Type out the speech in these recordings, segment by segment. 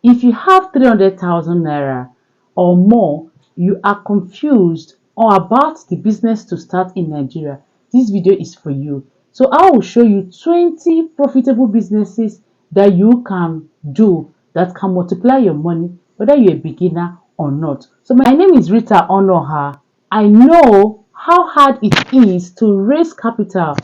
If you have 300,000 naira or more, you are confused or about the business to start in Nigeria, this video is for you. So I will show you 20 profitable businesses that you can do that can multiply your money, whether you're a beginner or not. So my name is Rita Onoha. I know how hard it is to raise capital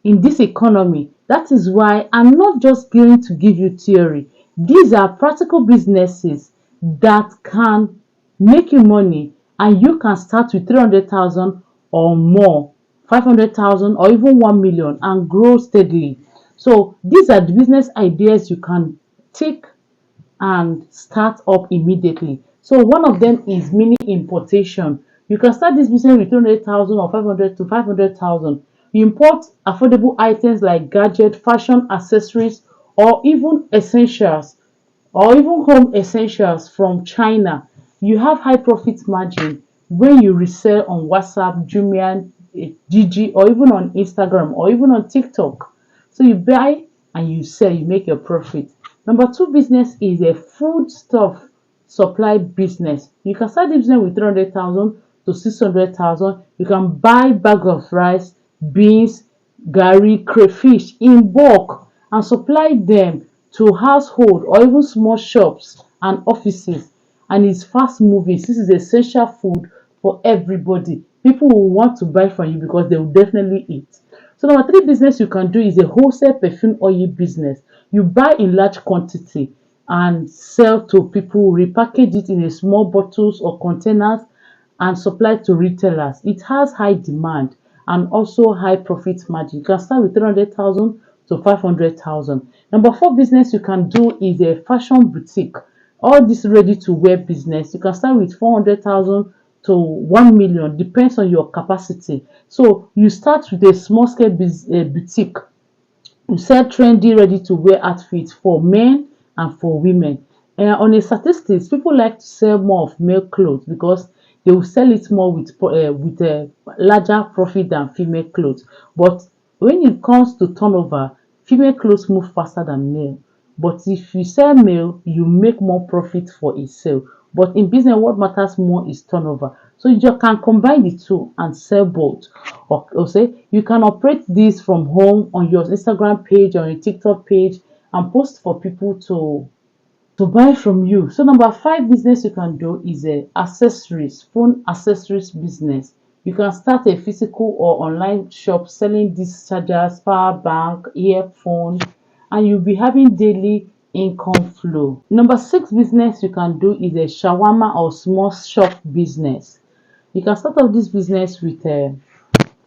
in this economy. That is why I'm not just going to give you theory. These are practical businesses that can make you money, and you can start with 300,000 or more, 500,000 or even 1 million, and grow steadily. So these are the business ideas you can take and start up immediately. So one of them is mini importation. You can start this business with 200,000 or 500 to 500,000. You import affordable items like gadget, fashion accessories, or even essentials, or even home essentials from China. You have high profit margin when you resell on WhatsApp, Jumia, Gigi, or even on Instagram, or even on TikTok. So you buy and you sell, you make your profit. Number two business is a food stuff supply business. You can start this business with 300,000 to 600,000. You can buy bag of rice, beans, garri, crayfish in bulk and supply them to household or even small shops and offices. And it's fast moving. This is essential food for everybody. People will want to buy from you because they will definitely eat. So number three business you can do is a wholesale perfume oil business. You buy in large quantity and sell to people, repackage it in a small bottles or containers and supply to retailers. It has high demand and also high profit margin. You can start with 300,000 to 500,000. Number four business you can do is a fashion boutique. All this ready to wear business. You can start with 400,000 to 1 million, depends on your capacity. So you start with a small scale boutique. You sell trendy ready to wear outfits for men and for women. On a statistics, people like to sell more of male clothes because they will sell it more with a larger profit than female clothes. But when it comes to turnover, female clothes move faster than male. But if you sell male, you make more profit for a sale. But in business, what matters more is turnover. So you just can combine the two and sell both. Or say you can operate this from home on your Instagram page or your TikTok page and post for people to buy from you. So number five business you can do is a accessories, phone accessories business. You can start a physical or online shop selling these chargers, power bank, earphone, and you'll be having daily income flow. Number six business you can do is a shawarma or small shop business. You can start off this business with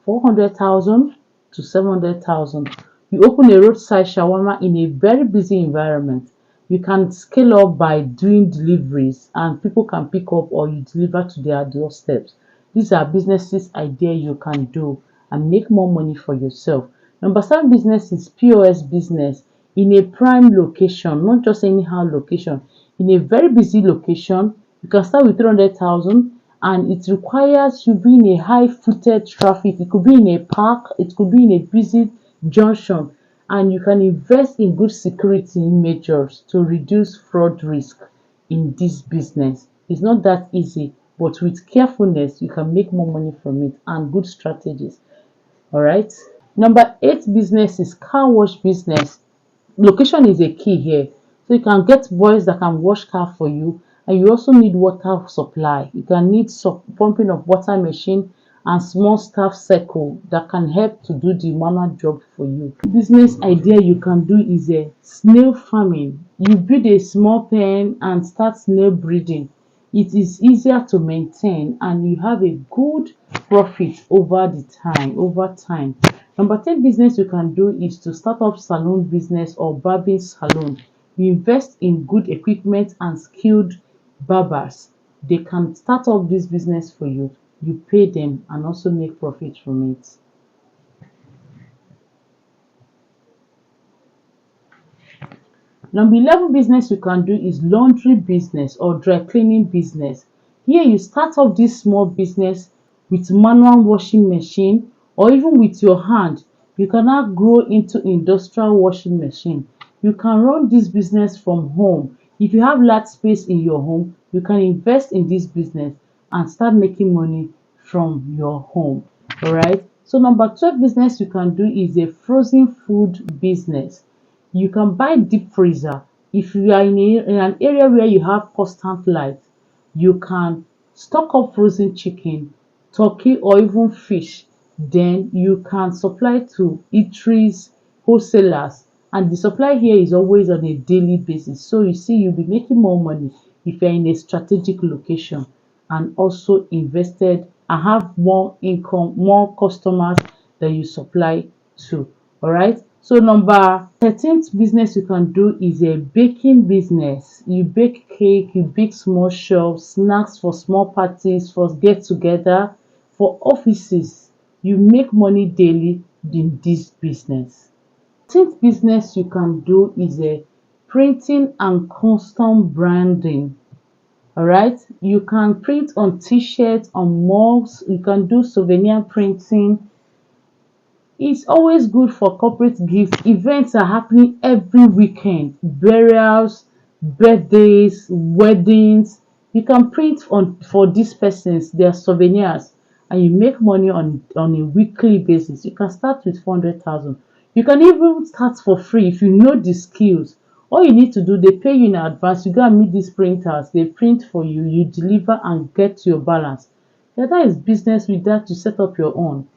400,000 to 700,000. You open a roadside shawarma in a very busy environment. You can scale up by doing deliveries and people can pick up or you deliver to their doorsteps. These are businesses idea you can do and make more money for yourself. Number seven business is POS business in a prime location, not just anyhow location. In a very busy location, you can start with 300,000 and it requires you be in a high footed traffic. It could be in a park, it could be in a busy junction, and you can invest in good security measures to reduce fraud risk in this business. It's not that easy, but with carefulness, you can make more money from it and good strategies. All right. Number eight business is car wash business. Location is a key here. So you can get boys that can wash car for you, and you also need water supply. You can need pumping of water machine and small staff circle that can help to do the manual job for you. Business idea you can do is a snail farming. You build a small pen and start snail breeding. It is easier to maintain and you have a good profit over time. Number 10 business you can do is to start up salon business or barbing salon. You invest in good equipment and skilled barbers. They can start up this business for you. You pay them and also make profit from it. Number 11 business you can do is laundry business or dry cleaning business. Here you start off this small business with manual washing machine or even with your hand. You can now grow into industrial washing machine. You can run this business from home. If you have large space in your home, you can invest in this business and start making money from your home. All right. So number 12 business you can do is a frozen food business. You can buy deep freezer. If you are in an area where you have constant light, you can stock up frozen chicken, turkey, or even fish. Then you can supply to eateries, wholesalers, and the supply here is always on a daily basis. So you see, you'll be making more money if you're in a strategic location and also invested and have more income, more customers that you supply to. All right. So number 13th business you can do is a baking business. You bake cake, you bake small shops, snacks for small parties, for get together, for offices. You make money daily in this business. 14th business you can do is a printing and custom branding. All right, you can print on t-shirts, on mugs, you can do souvenir printing. It's always good for corporate gifts. Events are happening every weekend, burials, birthdays, weddings. You can print on for these persons their souvenirs and you make money on a weekly basis. You can start with 400,000. You can even start for free if you know the skills. All you need to do, they pay you in advance. You go and meet these printers, they print for you, you deliver and get your balance. Yeah, that is business. With that, you set up your own.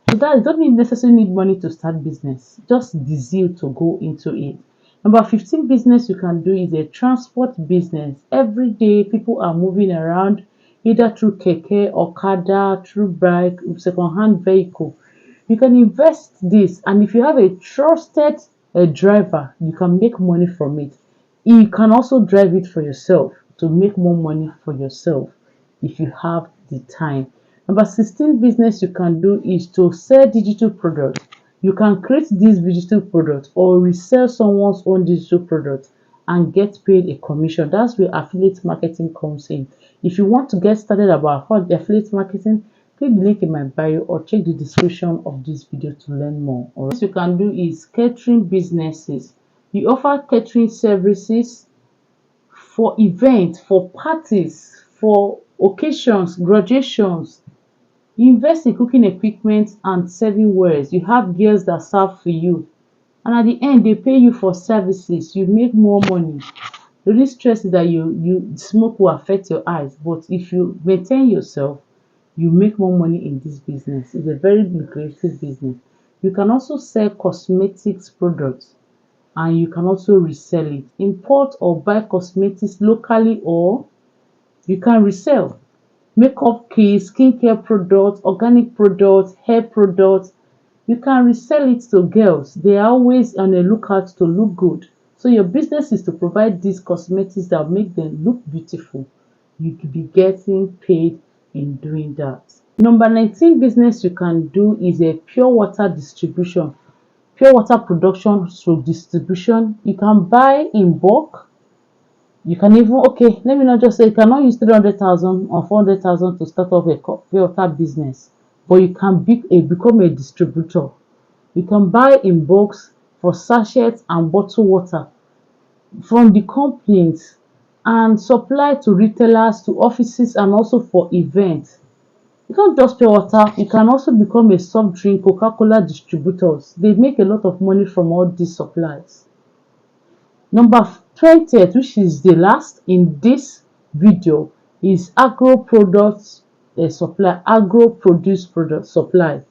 So that you don't necessarily need money to start business, just the zeal to go into it. Number 15 business you can do is a transport business. Every day people are moving around either through keke, okada, through bike, second-hand vehicle. You can invest this, and if you have a trusted driver, you can make money from it. You can also drive it for yourself to make more money for yourself if you have the time. Number 16 business you can do is to sell digital products. You can create this digital product or resell someone's own digital product and get paid a commission. That's where affiliate marketing comes in. If you want to get started about affiliate marketing, click the link in my bio or check the description of this video to learn more. Or what you can do is catering businesses. You offer catering services for events, for parties, for occasions, graduations. You invest in cooking equipment and serving wares. You have girls that serve for you. And at the end, they pay you for services. You make more money. The only stress is that you smoke will affect your eyes. But if you maintain yourself, you make more money in this business. It's a very lucrative business. You can also sell cosmetics products and you can also resell it. Import or buy cosmetics locally or you can resell. Makeup kits, skincare products, organic products, hair products. You can resell it to girls. They are always on a lookout to look good. So your business is to provide these cosmetics that make them look beautiful. You could be getting paid in doing that. Number 19 business you can do is a pure water distribution. Pure water production through distribution. You can buy in bulk. You can even, okay, let me not just say you cannot use 300,000 or 400,000 to start off a pure water business, but you can become a distributor. You can buy in bulks for sachets and bottled water from the companies and supply to retailers, to offices, and also for events. You can't just pure water, you can also become a soft drink, Coca-Cola distributors. They make a lot of money from all these supplies. Number 20, which is the last in this video, is agro products supply, agro produce product supply.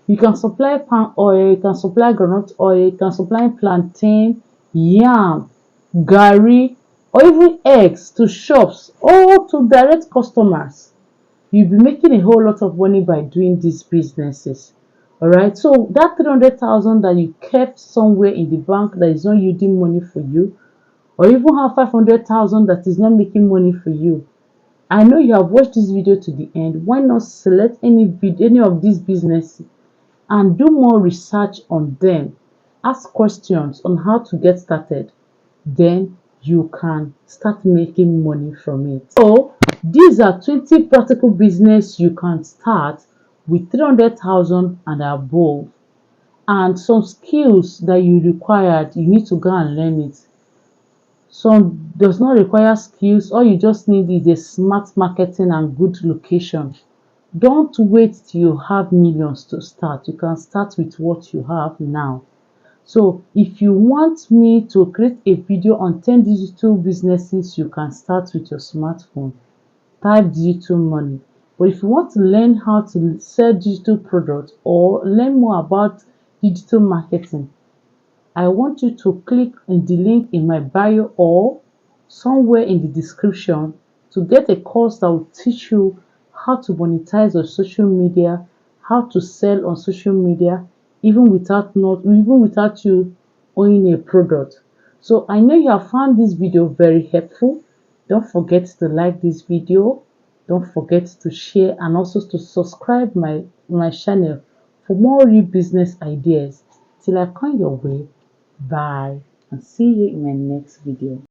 You can supply palm oil, you can supply groundnut oil, you can supply plantain, yam, garri, or even eggs to shops or to direct customers. You'll be making a whole lot of money by doing these businesses. All right, so that 300,000 that you kept somewhere in the bank that is not yielding money for you, or even have 500,000 that is not making money for you. I know you have watched this video to the end. Why not select any of these businesses and do more research on them? Ask questions on how to get started. Then you can start making money from it. So these are 20 practical business you can start with 300,000 and above. And some skills that you required, you need to go and learn it. Some does not require skills. All you just need is a smart marketing and good location. Don't wait till you have millions to start. You can start with what you have now. So if you want me to create a video on 10 digital businesses you can start with your smartphone, type digital money. But if you want to learn how to sell digital products or learn more about digital marketing, I want you to click on the link in my bio or somewhere in the description to get a course that will teach you how to monetize on social media, how to sell on social media, even without you owning a product. So I know you have found this video very helpful. Don't forget to like this video. Don't forget to share and also to subscribe my channel for more real business ideas. Till I come your way. Bye and see you in my next video.